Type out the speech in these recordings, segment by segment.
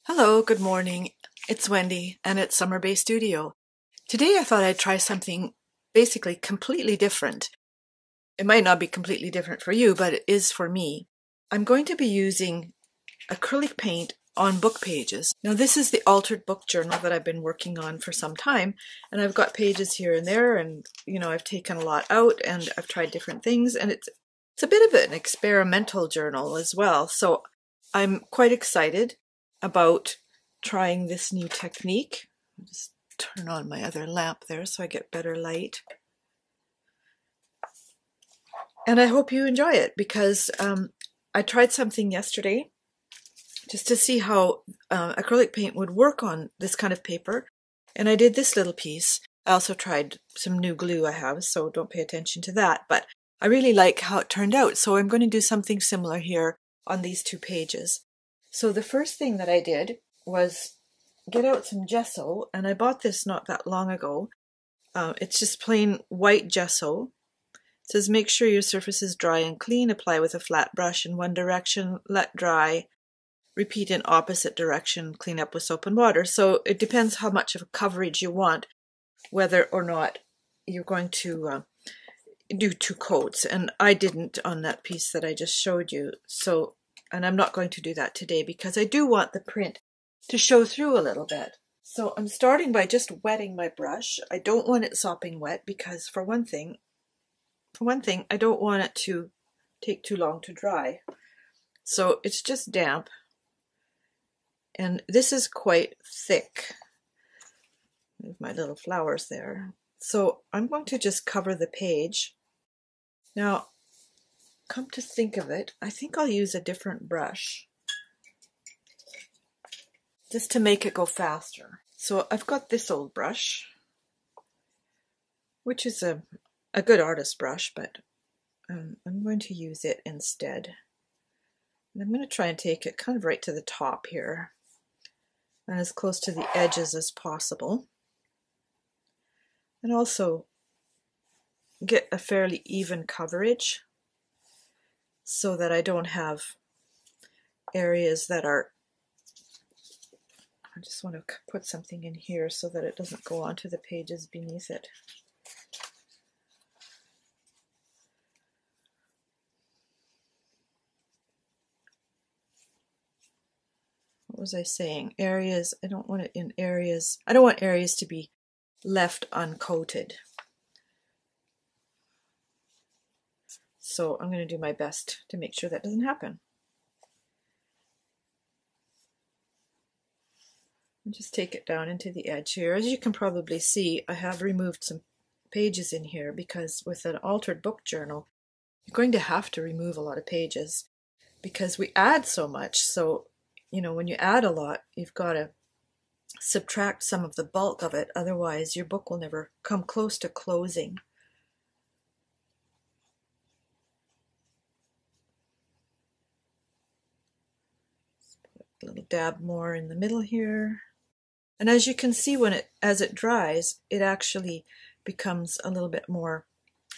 Hello, good morning. It's Wendy and it's Summer Bay Studio. Today I thought I'd try something basically completely different. It might not be completely different for you, but it is for me. I'm going to be using acrylic paint on book pages. Now this is the altered book journal that I've been working on for some time, and I've got pages here and there, and I've taken a lot out and I've tried different things, and it's a bit of an experimental journal as well. So I'm quite excited about trying this new technique. I'll just turn on my other lamp there so I get better light. And I hope you enjoy it because I tried something yesterday just to see how acrylic paint would work on this kind of paper. And I did this little piece. I also tried some new glue I have, so don't pay attention to that. But I really like how it turned out. So I'm going to do something similar here on these two pages. So the first thing that I did was get out some gesso, and I bought this not that long ago. It's just plain white gesso. It says make sure your surface is dry and clean, apply with a flat brush in one direction, let dry, repeat in opposite direction, clean up with soap and water. So it depends how much of a coverage you want, whether or not you're going to do two coats. And I didn't on that piece that I just showed you. And I'm not going to do that today because I do want the print to show through a little bit. So I'm starting by just wetting my brush. I don't want it sopping wet because for one thing, I don't want it to take too long to dry. So it's just damp. And this is quite thick. There's my little flowers there. So I'm going to just cover the page. Now, come to think of it, I think I'll use a different brush just to make it go faster. So I've got this old brush, which is a good artist brush, but I'm going to use it instead. And I'm going to try and take it kind of right to the top here and as close to the edges as possible. And also get a fairly even coverage, so that I don't have areas that are, I just want to put something in here so that it doesn't go onto the pages beneath it. What was I saying? Areas, I don't want it in areas, I don't want areas to be left uncoated. So I'm going to do my best to make sure that doesn't happen. And just take it down into the edge here. As you can probably see, I have removed some pages in here because with an altered book journal, you're going to have to remove a lot of pages because we add so much. So, when you add a lot, you've got to subtract some of the bulk of it. Otherwise, your book will never come close to closing. A little dab more in the middle here. And as you can see, as it dries, it actually becomes a little bit more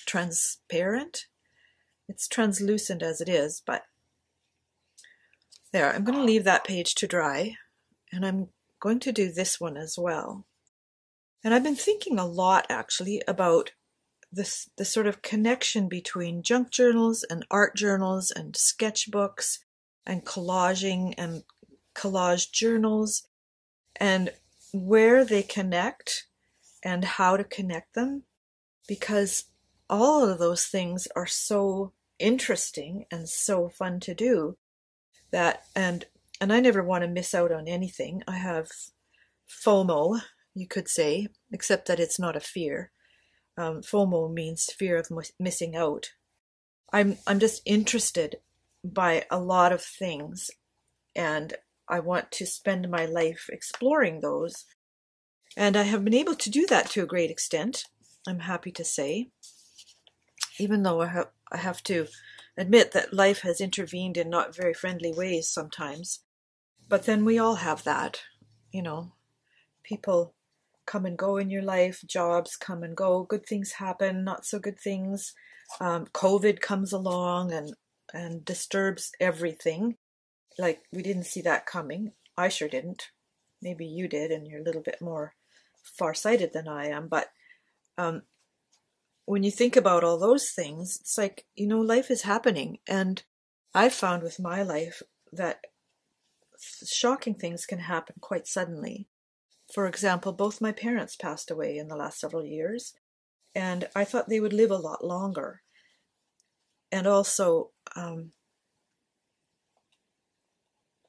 transparent. It's translucent as it is, but there, I'm going to leave that page to dry, and I'm going to do this one as well. And I've been thinking a lot actually about the sort of connection between junk journals and art journals and sketchbooks and collaging and collage journals, and where they connect and how to connect them, because all of those things are so interesting and so fun to do that, and I never want to miss out on anything. I have FOMO, you could say, except that it's not a fear. FOMO means fear of missing out. I'm just interested by a lot of things, and I want to spend my life exploring those. And I have been able to do that to a great extent, I'm happy to say, even though I have to admit that life has intervened in not very friendly ways sometimes. But then we all have that, people come and go in your life, jobs come and go, good things happen, not so good things. COVID comes along and disturbs everything. Like, we didn't see that coming. I sure didn't. Maybe you did, and you're a little bit more far-sighted than I am, but when you think about all those things, it's like, you know, life is happening. And I've found with my life that shocking things can happen quite suddenly. For example, both my parents passed away in the last several years, and I thought they would live a lot longer. And also,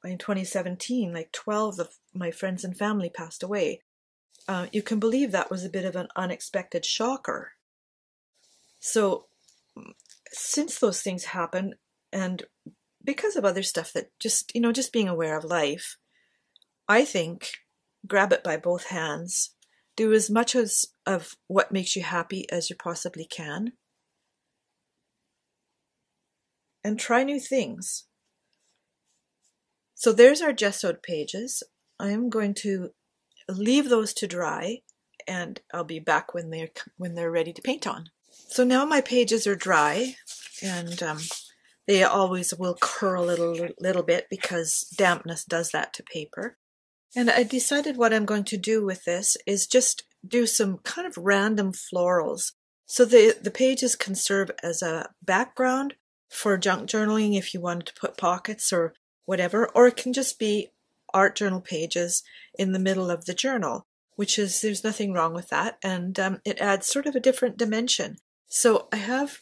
in 2017, like 12 of my friends and family passed away. You can believe that was a bit of an unexpected shocker. So since those things happen, and because of other stuff that just, you know, just being aware of life, I think grab it by both hands. Do as much of what makes you happy as you possibly can. And try new things. So there's our gessoed pages. I'm going to leave those to dry, and I'll be back when they're ready to paint on. So now my pages are dry, and they always will curl a little bit because dampness does that to paper. And I decided what I'm going to do with this is just do some kind of random florals. So the pages can serve as a background for junk journaling if you wanted to put pockets or whatever, or it can just be art journal pages in the middle of the journal, which is, there's nothing wrong with that, and it adds sort of a different dimension. So I have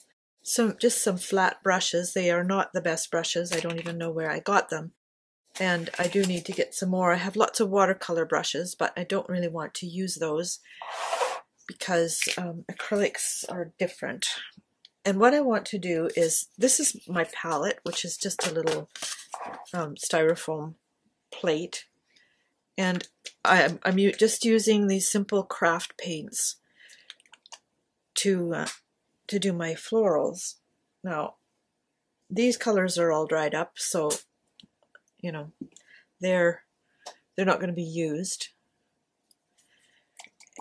just some flat brushes. They are not the best brushes. I don't even know where I got them. And I do need to get some more. I have lots of watercolor brushes, but I don't really want to use those because acrylics are different. And what I want to do is, this is my palette, which is just a little styrofoam plate. And I'm just using these simple craft paints to do my florals. Now, these colors are all dried up, so you know they're not going to be used.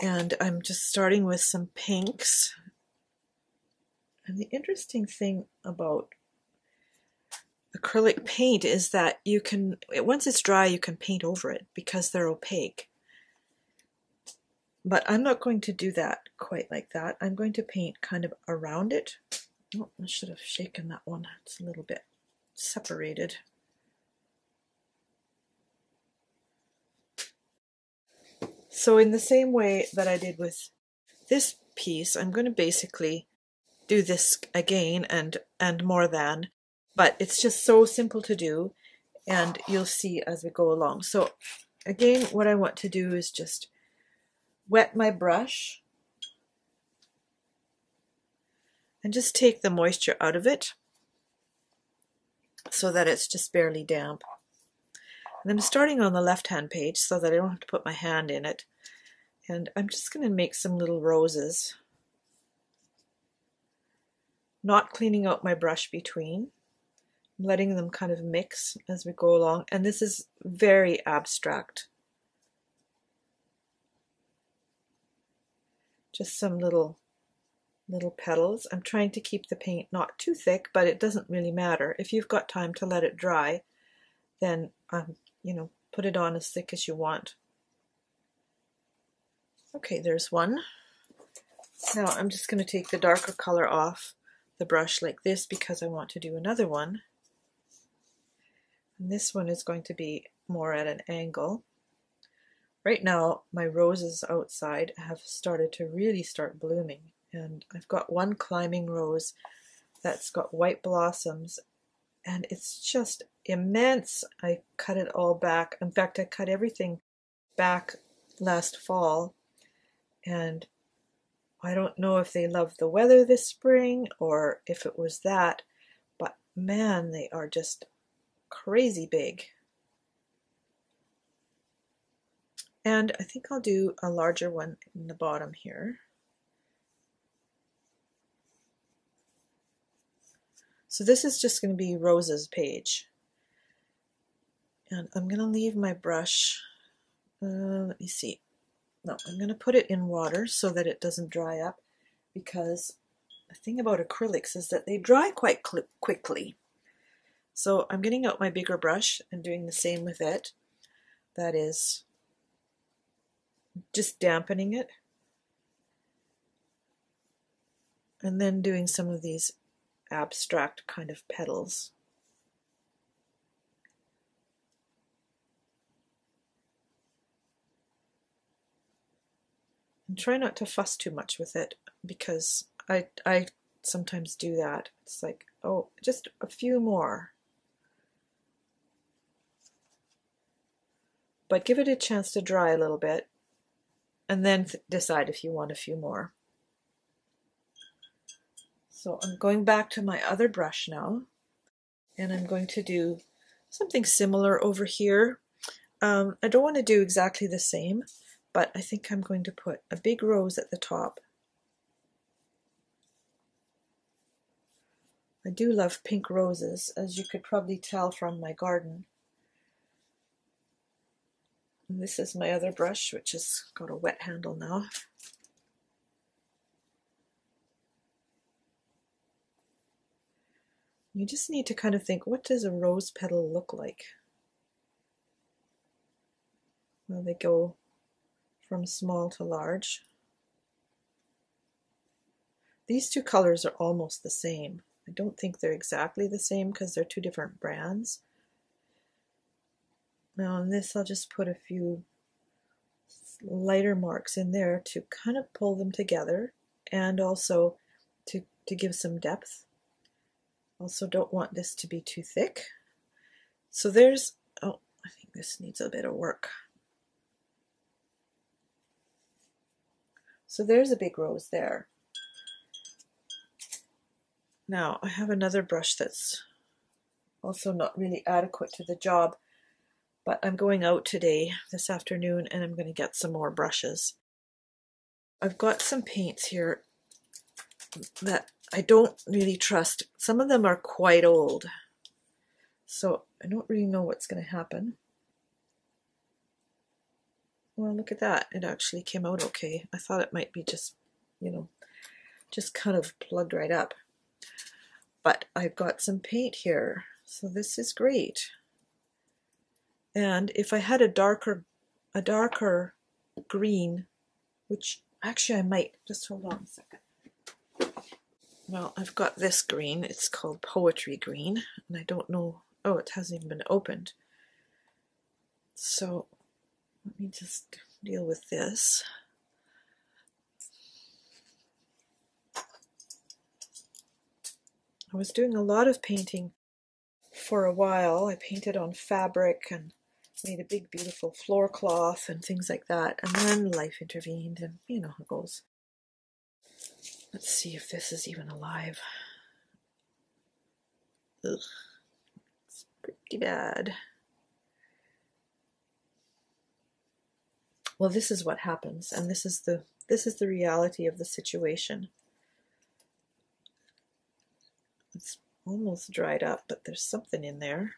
And I'm just starting with some pinks. And the interesting thing about acrylic paint is that you can, once it's dry, you can paint over it because they're opaque. But I'm not going to do that quite like that. I'm going to paint kind of around it. Oh, I should have shaken that one. It's a little bit separated. So in the same way that I did with this piece, I'm going to basically do this again and more than, but it's just so simple to do, and you'll see as we go along. So again, what I want to do is just wet my brush and just take the moisture out of it so that it's just barely damp. And I'm starting on the left-hand page so that I don't have to put my hand in it. And I'm just going to make some little roses. Not cleaning out my brush between. I'm letting them kind of mix as we go along. And this is very abstract. Just some little petals. I'm trying to keep the paint not too thick, but it doesn't really matter. If you've got time to let it dry, then you know, put it on as thick as you want. Okay, there's one. Now I'm just going to take the darker color off the brush like this because I want to do another one. And this one is going to be more at an angle. Right now my roses outside have started to really start blooming, and I've got one climbing rose that's got white blossoms, and it's just immense. I cut it all back. In fact, I cut everything back last fall, and I don't know if they loved the weather this spring or if it was that, but man, they are just crazy big. And I think I'll do a larger one in the bottom here. So this is just going to be Rose's page. And I'm going to leave my brush, let me see. No, I'm going to put it in water so that it doesn't dry up, because the thing about acrylics is that they dry quite quickly. So I'm getting out my bigger brush and doing the same with it. that is just dampening it, and then doing some of these abstract kind of petals. And try not to fuss too much with it, because I sometimes do that. It's like, oh, just a few more. But give it a chance to dry a little bit, and then decide if you want a few more. So I'm going back to my other brush now, and I'm going to do something similar over here. I don't want to do exactly the same, but I think I'm going to put a big rose at the top. I do love pink roses, as you could probably tell from my garden. And this is my other brush, which has got a wet handle now. You just need to kind of think, what does a rose petal look like? Well, they go from small to large. These two colors are almost the same. I don't think they're exactly the same because they're two different brands. Now on this, I'll just put a few lighter marks in there to kind of pull them together, and also to give some depth. Also don't want this to be too thick. So there's, oh, I think this needs a bit of work. So there's a big rose there. Now I have another brush that's also not really adequate to the job, but I'm going out today, this afternoon, and I'm going to get some more brushes. I've got some paints here that I don't really trust. Some of them are quite old, so I don't really know what's going to happen. Well, look at that. It actually came out okay. I thought it might be just, you know, just kind of plugged right up. But I've got some paint here, so this is great. And if I had a darker green, which actually I might, just hold on a second. Well, I've got this green. It's called Poetry Green, and I don't know, oh, it hasn't even been opened. So let me just deal with this. I was doing a lot of painting for a while. I painted on fabric and made a big beautiful floor cloth and things like that, and then life intervened, and you know how it goes. Let's see if this is even alive. Ugh, it's pretty bad. Well, this is what happens, and this is the reality of the situation. It's almost dried up, but there's something in there.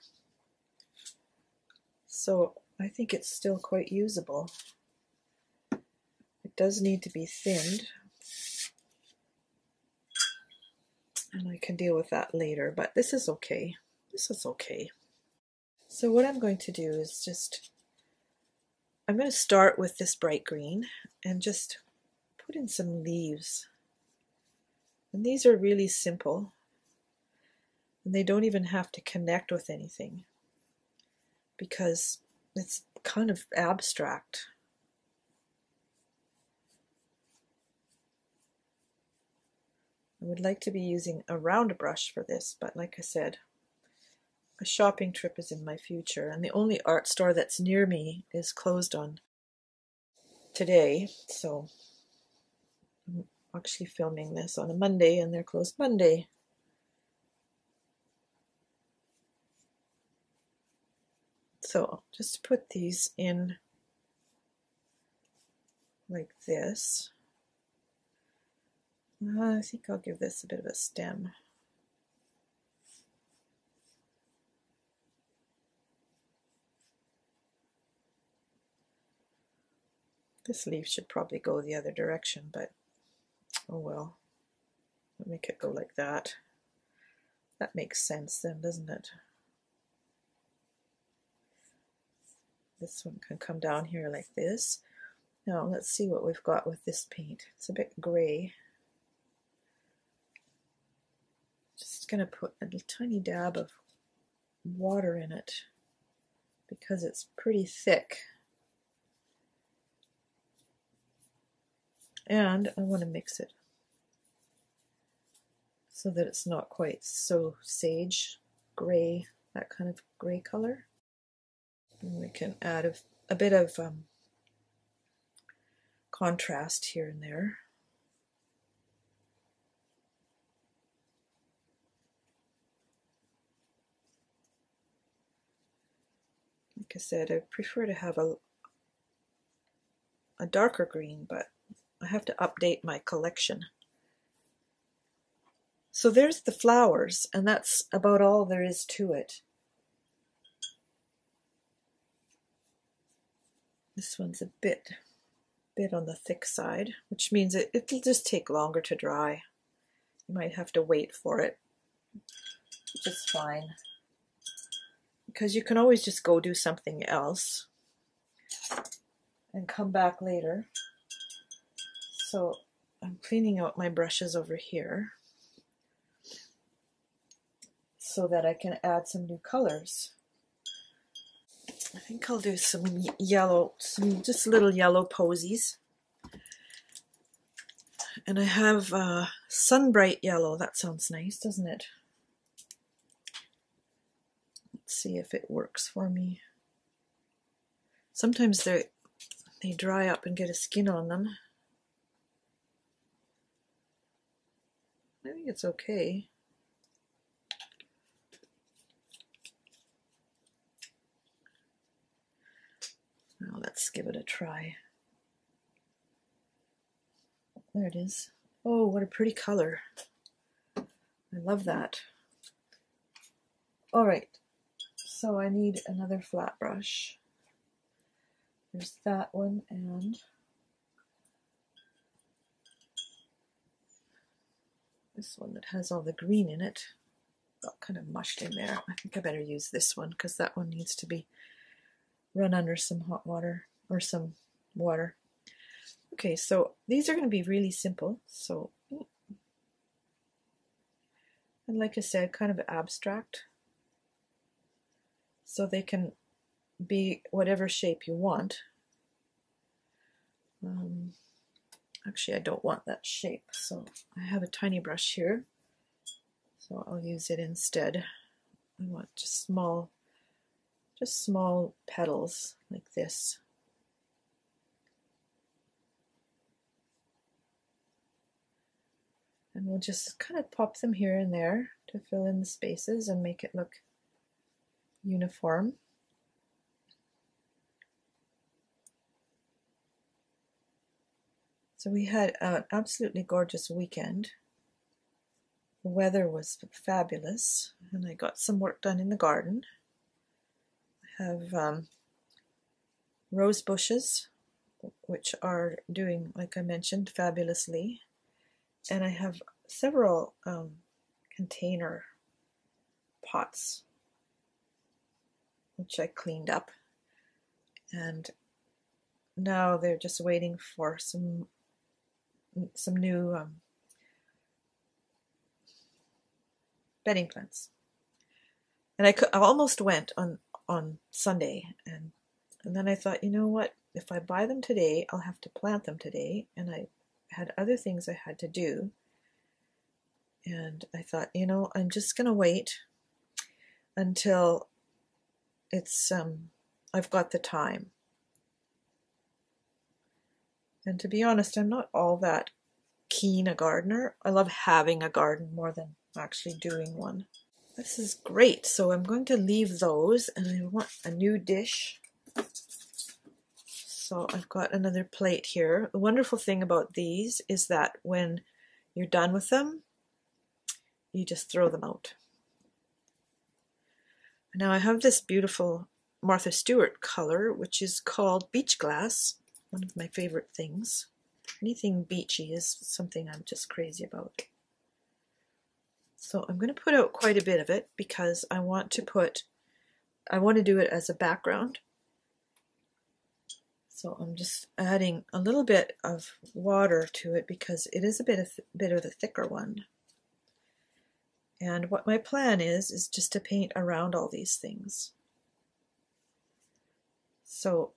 So I think it's still quite usable. It does need to be thinned, and I can deal with that later, but this is okay. This is okay. So what I'm going to do is just, I'm going to start with this bright green and just put in some leaves. And these are really simple, and they don't even have to connect with anything because it's kind of abstract. I would like to be using a round brush for this, but like I said, a shopping trip is in my future, and the only art store that's near me is closed on today, so I'm actually filming this on a Monday, and they're closed Monday. So just put these in like this. I think I'll give this a bit of a stem. This leaf should probably go the other direction, but oh well. I'll make it go like that. That makes sense then, doesn't it? This one can come down here like this. Now let's see what we've got with this paint. It's a bit gray. Just going to put a tiny dab of water in it because it's pretty thick. And I want to mix it so that it's not quite so sage gray, that kind of gray color. And we can add a bit of contrast here and there. Like I said, I prefer to have a darker green, but I have to update my collection. So there's the flowers, and that's about all there is to it. This one's a bit on the thick side, which means it'll just take longer to dry. You might have to wait for it, which is fine, because you can always just go do something else and come back later. So I'm cleaning out my brushes over here so that I can add some new colors. I think I'll do some yellow, just little yellow posies. And I have Sunbright Yellow. That sounds nice, doesn't it? Let's see if it works for me. Sometimes they dry up and get a skin on them. I think it's okay. Now let's give it a try. There it is. Oh, what a pretty color. I love that. All right, so I need another flat brush. There's that one, and this one that has all the green in it. Got kind of mushed in there. I think I better use this one because that one needs to be run under some hot water or some water. Okay, so these are going to be really simple. So, and like I said, kind of abstract. So they can be whatever shape you want. Actually, I don't want that shape, so I have a tiny brush here. So I'll use it instead. I want just small petals like this. And we'll just kind of pop them here and there to fill in the spaces and make it look uniform. So we had an absolutely gorgeous weekend. The weather was fabulous, and I got some work done in the garden. I have rose bushes, which are doing, like I mentioned, fabulously. And I have several container pots, which I cleaned up. And now they're just waiting for some new bedding plants. And I almost went on Sunday, and then I thought, you know what, if I buy them today, I'll have to plant them today, and I had other things I had to do, and I thought, you know, I'm just gonna wait until it's I've got the time. And to be honest, I'm not all that keen a gardener. I love having a garden more than actually doing one. This is great. So I'm going to leave those, and I want a new dish. So I've got another plate here. The wonderful thing about these is that when you're done with them, you just throw them out. Now I have this beautiful Martha Stewart color, which is called Beach Glass. One of my favorite things. Anything beachy is something I'm just crazy about. So I'm going to put out quite a bit of it because I want to do it as a background. So I'm just adding a little bit of water to it because it is a bit of the thicker one. And what my plan is just to paint around all these things. So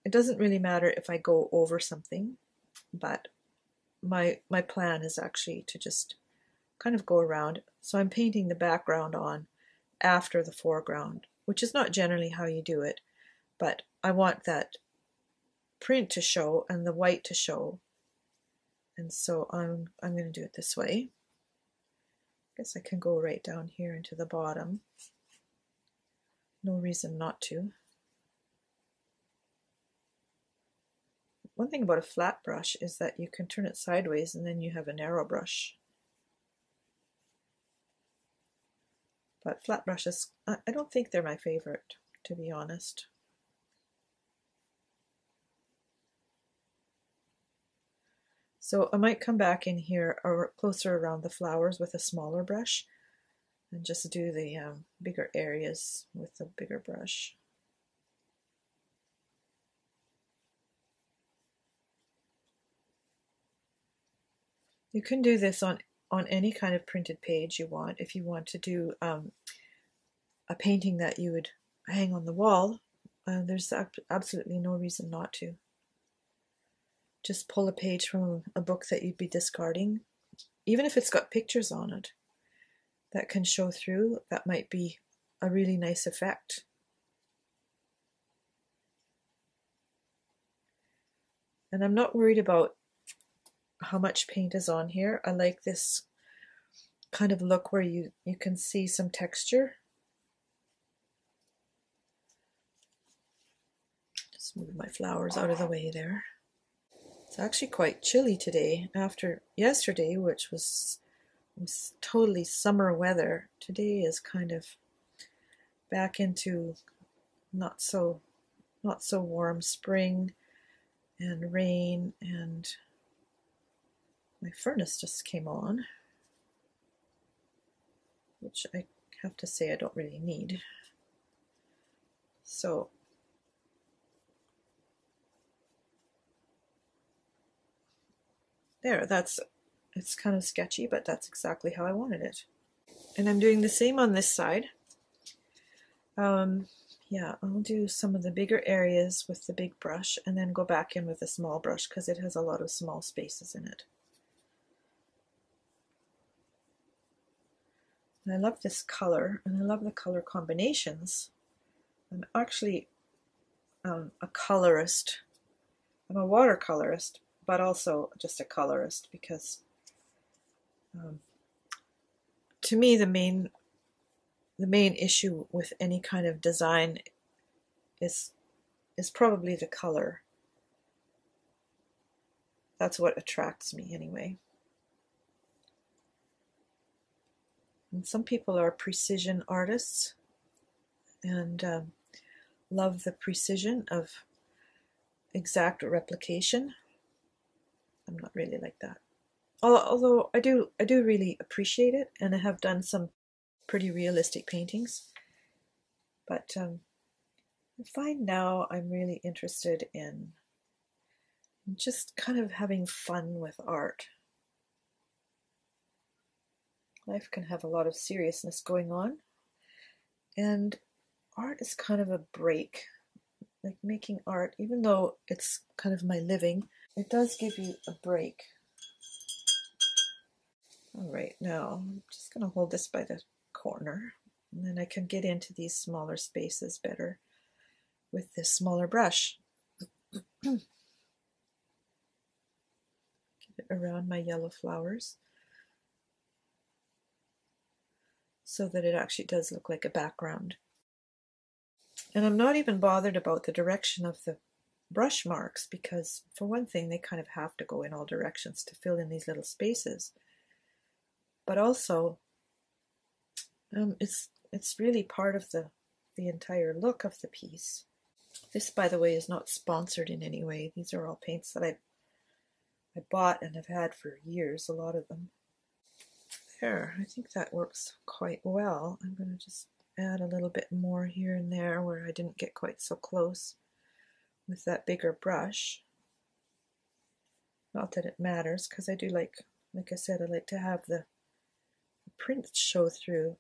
it doesn't really matter if I go over something, but my plan is actually to just kind of go around. So I'm painting the background on after the foreground, which is not generally how you do it, but I want that print to show and the white to show. And so I'm going to do it this way. I guess I can go right down here into the bottom. No reason not to. One thing about a flat brush is that you can turn it sideways and then you have a narrow brush. But flat brushes, I don't think they're my favorite, to be honest. So I might come back in here or closer around the flowers with a smaller brush and just do the bigger areas with the bigger brush. You can do this on any kind of printed page you want. If you want to do a painting that you would hang on the wall, there's absolutely no reason not to. Just pull a page from a book that you'd be discarding, even if it's got pictures on it that can show through. That might be a really nice effect. And I'm not worried about how much paint is on here. I like this kind of look where you can see some texture. Just move my flowers out of the way there. It's actually quite chilly today after yesterday, which was totally summer weather. Today is kind of back into not so warm spring and rain, and my furnace just came on, which I have to say I don't really need. So there, it's kind of sketchy, but that's exactly how I wanted it. And I'm doing the same on this side. Yeah, I'll do some of the bigger areas with the big brush and then go back in with a small brush because it has a lot of small spaces in it. And I love this color, and I love the color combinations. I'm actually a colorist. I'm a watercolorist, but also just a colorist because to me the main issue with any kind of design is probably the color. That's what attracts me anyway. And some people are precision artists and love the precision of exact replication. I'm not really like that. Although I do really appreciate it, and I have done some pretty realistic paintings. But I find now I'm really interested in just kind of having fun with art. Life can have a lot of seriousness going on, and art is kind of a break. Like making art, even though it's kind of my living, it does give you a break. All right, now I'm just going to hold this by the corner, and then I can get into these smaller spaces better with this smaller brush. Get it around my yellow flowers so that it actually does look like a background. And I'm not even bothered about the direction of the brush marks because, for one thing, they kind of have to go in all directions to fill in these little spaces. But also, it's really part of the entire look of the piece. This, by the way, is not sponsored in any way. These are all paints that I bought and have had for years, a lot of them. There, I think that works quite well. I'm going to just add a little bit more here and there where I didn't get quite so close with that bigger brush. Not that it matters, because I do like I said, I like to have the print show through.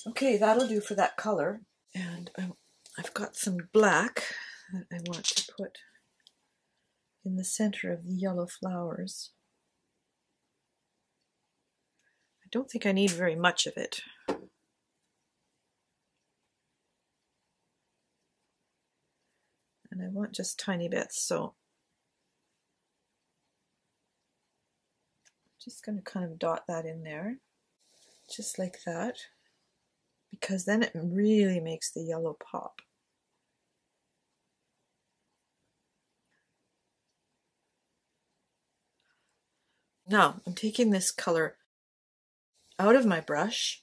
Okay, that'll do for that color. And I've got some black that I want to put in the center of the yellow flowers. I don't think I need very much of it. And I want just tiny bits, so I'm just going to kind of dot that in there, just like that, because then it really makes the yellow pop. Now, I'm taking this color out of my brush,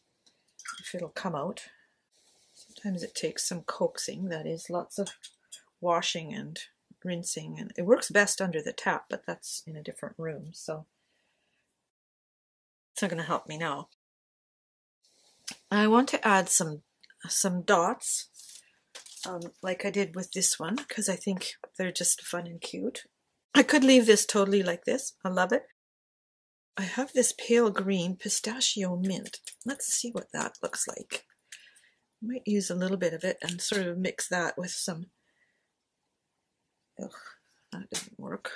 if it'll come out. Sometimes it takes some coaxing, that is, lots of washing and rinsing, and it works best under the tap, but that's in a different room, so it's not going to help me now. I want to add some dots, like I did with this one, because I think they're just fun and cute. I could leave this totally like this. I love it. I have this pale green pistachio mint. Let's see what that looks like. I might use a little bit of it and sort of mix that with some... Ugh, that didn't work.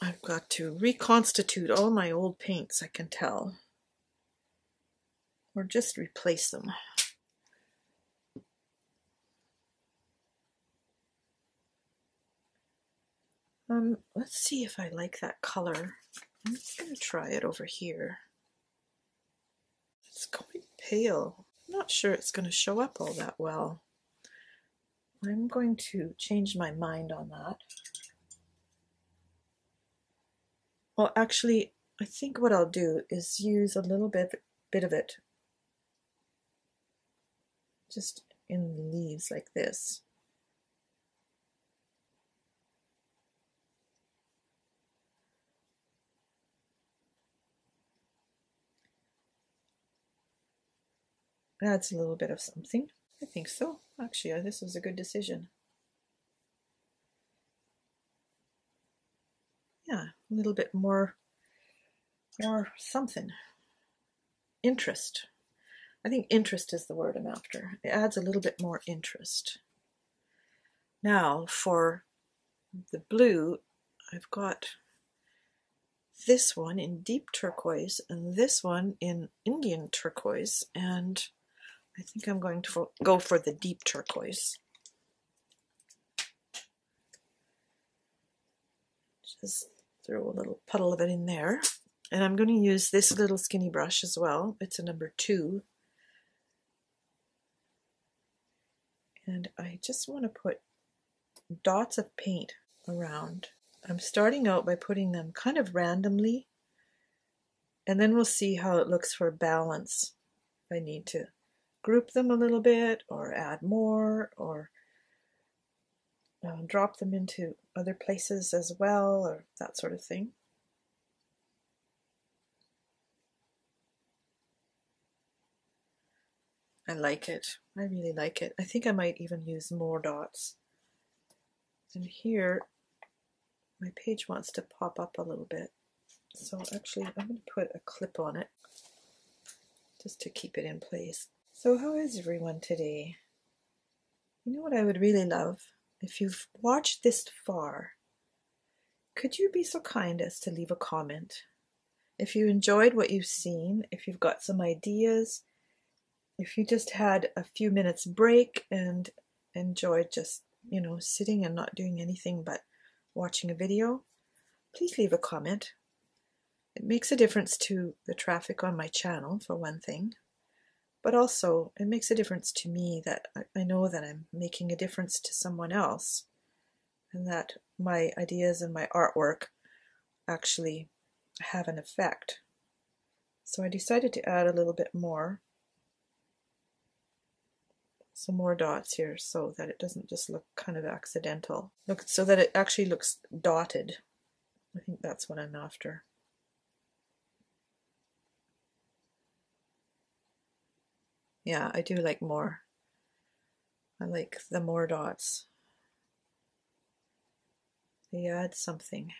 I've got to reconstitute all my old paints, I can tell. Or just replace them. Let's see if I like that color. I'm just going to try it over here. It's quite pale. I'm not sure it's going to show up all that well. I'm going to change my mind on that. Well, actually, I think what I'll do is use a little bit of it just in the leaves like this. Adds a little bit of something. I think so. Actually, this was a good decision. Yeah, a little bit more something. Interest. I think interest is the word I'm after. It adds a little bit more interest. Now for the blue, I've got this one in deep turquoise and this one in Indian turquoise, and I think I'm going to go for the deep turquoise. Just throw a little puddle of it in there. And I'm going to use this little skinny brush as well. It's a number 2. And I just want to put dots of paint around. I'm starting out by putting them kind of randomly, and then we'll see how it looks for balance. If I need to group them a little bit, or add more, or drop them into other places as well, or that sort of thing. I like it. I really like it. I think I might even use more dots. And here, my page wants to pop up a little bit. So actually, I'm going to put a clip on it just to keep it in place. So how is everyone today? You know what I would really love? If you've watched this far, could you be so kind as to leave a comment? If you enjoyed what you've seen, if you've got some ideas, if you just had a few minutes break and enjoyed just, you know, sitting and not doing anything but watching a video, please leave a comment. It makes a difference to the traffic on my channel, for one thing, but also it makes a difference to me that I know that I'm making a difference to someone else, and that my ideas and my artwork actually have an effect. So I decided to add a little bit more. Some more dots here so that it doesn't just look kind of accidental. Look, so that it actually looks dotted. I think that's what I'm after. Yeah, I do like more. I like the more dots. They add something.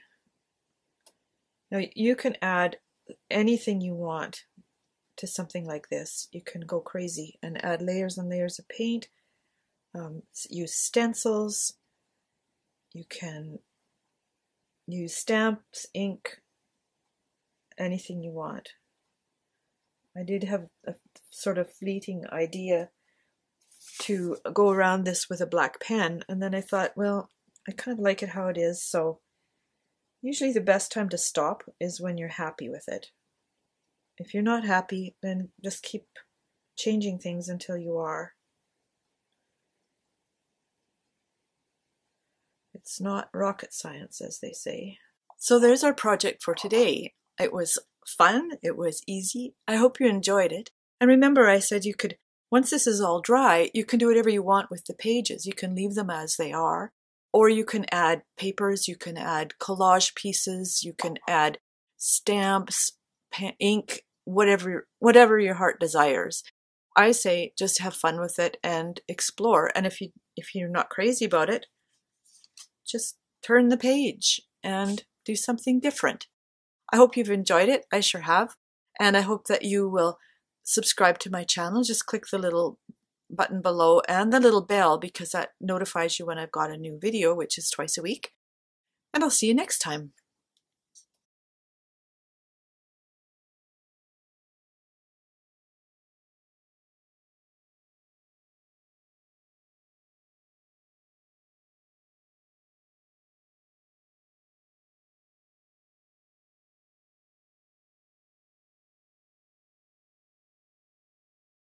Now you can add anything you want to something like this. You can go crazy and add layers and layers of paint, use stencils, you can use stamps, ink, anything you want. I did have a sort of fleeting idea to go around this with a black pen, and then I thought, well, I kind of like it how it is, so usually the best time to stop is when you're happy with it. If you're not happy, then just keep changing things until you are. It's not rocket science, as they say. So there's our project for today. It was fun, it was easy. I hope you enjoyed it. And remember, I said you could, once this is all dry, you can do whatever you want with the pages. You can leave them as they are, or you can add papers, you can add collage pieces, you can add stamps, ink, whatever your heart desires. I say just have fun with it and explore. And if you're not crazy about it, just turn the page and do something different. I hope you've enjoyed it. I sure have. And I hope that you will subscribe to my channel. Just click the little button below and the little bell, because that notifies you when I've got a new video, which is twice a week. And I'll see you next time.